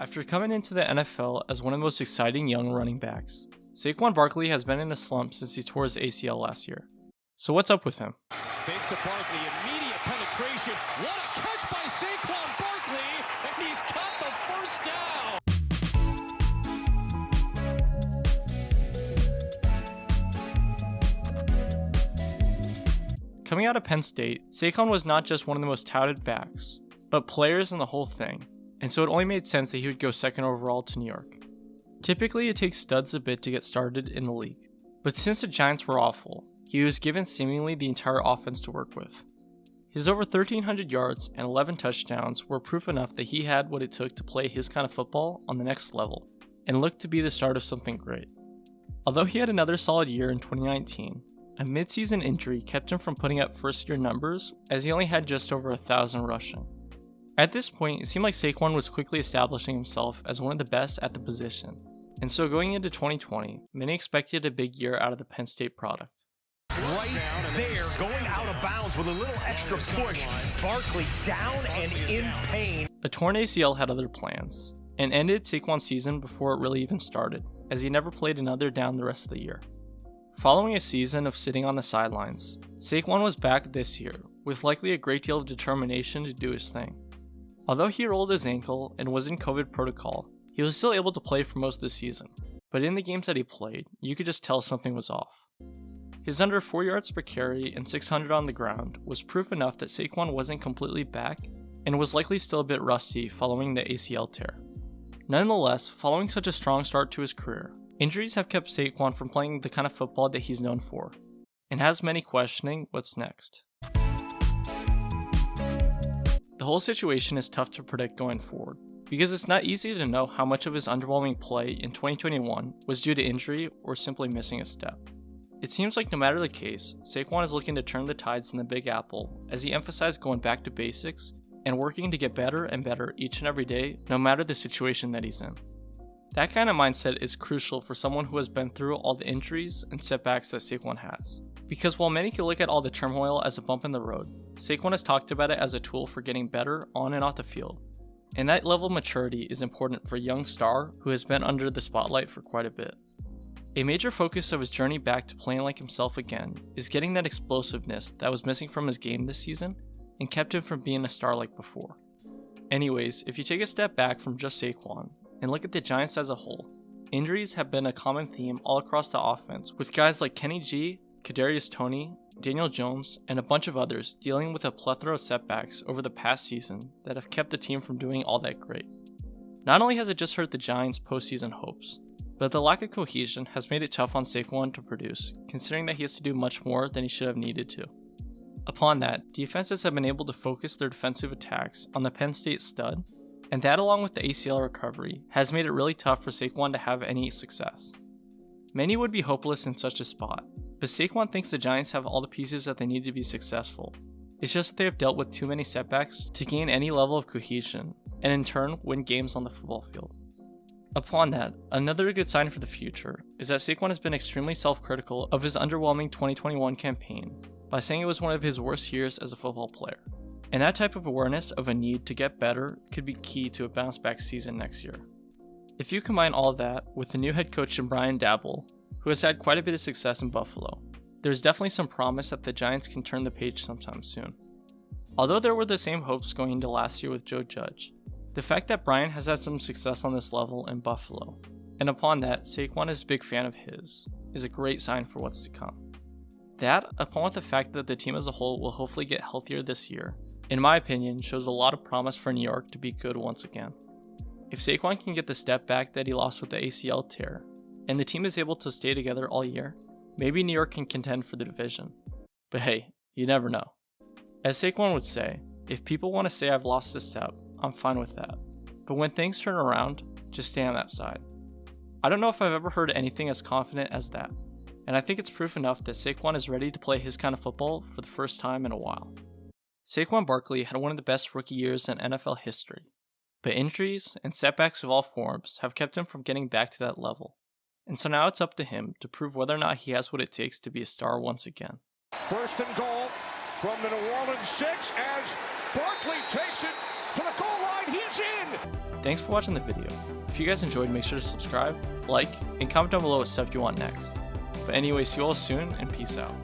After coming into the NFL as one of the most exciting young running backs, Saquon Barkley has been in a slump since he tore his ACL last year. So what's up with him? Fake to Barkley, immediate penetration. What a catch by Saquon Barkley, and he's got the first down. Coming out of Penn State, Saquon was not just one of the most touted backs, but players in the whole thing, and so it only made sense that he would go second overall to New York. Typically, it takes studs a bit to get started in the league, but since the Giants were awful, he was given seemingly the entire offense to work with. His over 1,300 yards and 11 touchdowns were proof enough that he had what it took to play his kind of football on the next level, and looked to be the start of something great. Although he had another solid year in 2019, a mid-season injury kept him from putting up first-year numbers, as he only had just over 1,000 rushing. At this point, it seemed like Saquon was quickly establishing himself as one of the best at the position, and so going into 2020, many expected a big year out of the Penn State product. Right there, going out of bounds with a little extra push. Barkley down and in pain. A torn ACL had other plans, and ended Saquon's season before it really even started, as he never played another down the rest of the year. Following a season of sitting on the sidelines, Saquon was back this year, with likely a great deal of determination to do his thing. Although he rolled his ankle and was in COVID protocol, he was still able to play for most of the season, but in the games that he played, you could just tell something was off. His under 4 yards per carry and 600 on the ground was proof enough that Saquon wasn't completely back and was likely still a bit rusty following the ACL tear. Nonetheless, following such a strong start to his career, injuries have kept Saquon from playing the kind of football that he's known for, and has many questioning what's next. The whole situation is tough to predict going forward, because it's not easy to know how much of his underwhelming play in 2021 was due to injury or simply missing a step. It seems like no matter the case, Saquon is looking to turn the tides in the Big Apple as he emphasized going back to basics and working to get better and better each and every day, no matter the situation that he's in. That kind of mindset is crucial for someone who has been through all the injuries and setbacks that Saquon has. Because while many can look at all the turmoil as a bump in the road, Saquon has talked about it as a tool for getting better on and off the field. And that level of maturity is important for a young star who has been under the spotlight for quite a bit. A major focus of his journey back to playing like himself again is getting that explosiveness that was missing from his game this season and kept him from being a star like before. Anyways, if you take a step back from just Saquon and look at the Giants as a whole, injuries have been a common theme all across the offense, with guys like Kenny G, Kadarius Toney, Daniel Jones, and a bunch of others dealing with a plethora of setbacks over the past season that have kept the team from doing all that great. Not only has it just hurt the Giants' postseason hopes, but the lack of cohesion has made it tough on Saquon to produce, considering that he has to do much more than he should have needed to. Upon that, defenses have been able to focus their defensive attacks on the Penn State stud, and that along with the ACL recovery has made it really tough for Saquon to have any success. Many would be hopeless in such a spot, but Saquon thinks the Giants have all the pieces that they need to be successful. It's just that they have dealt with too many setbacks to gain any level of cohesion, and in turn win games on the football field. Upon that, another good sign for the future is that Saquon has been extremely self-critical of his underwhelming 2021 campaign by saying it was one of his worst years as a football player. And that type of awareness of a need to get better could be key to a bounce-back season next year. If you combine all of that with the new head coach in Brian Daboll, who has had quite a bit of success in Buffalo, there's definitely some promise that the Giants can turn the page sometime soon. Although there were the same hopes going into last year with Joe Judge, the fact that Brian has had some success on this level in Buffalo, and upon that Saquon is a big fan of his, is a great sign for what's to come. That, upon with the fact that the team as a whole will hopefully get healthier this year, in my opinion, shows a lot of promise for New York to be good once again. If Saquon can get the step back that he lost with the ACL tear, and the team is able to stay together all year, maybe New York can contend for the division. But hey, you never know. As Saquon would say, if people want to say I've lost a step, I'm fine with that. But when things turn around, just stay on that side. I don't know if I've ever heard anything as confident as that, and I think it's proof enough that Saquon is ready to play his kind of football for the first time in a while. Saquon Barkley had one of the best rookie years in NFL history, but injuries and setbacks of all forms have kept him from getting back to that level. And so now it's up to him to prove whether or not he has what it takes to be a star once again. First and goal from the New Orleans 6 as Barkley takes it to the goal line. He's in. Thanks for watching the video. If you guys enjoyed, make sure to subscribe, like, and comment down below what stuff you want next. But anyways, see you all soon, and peace out.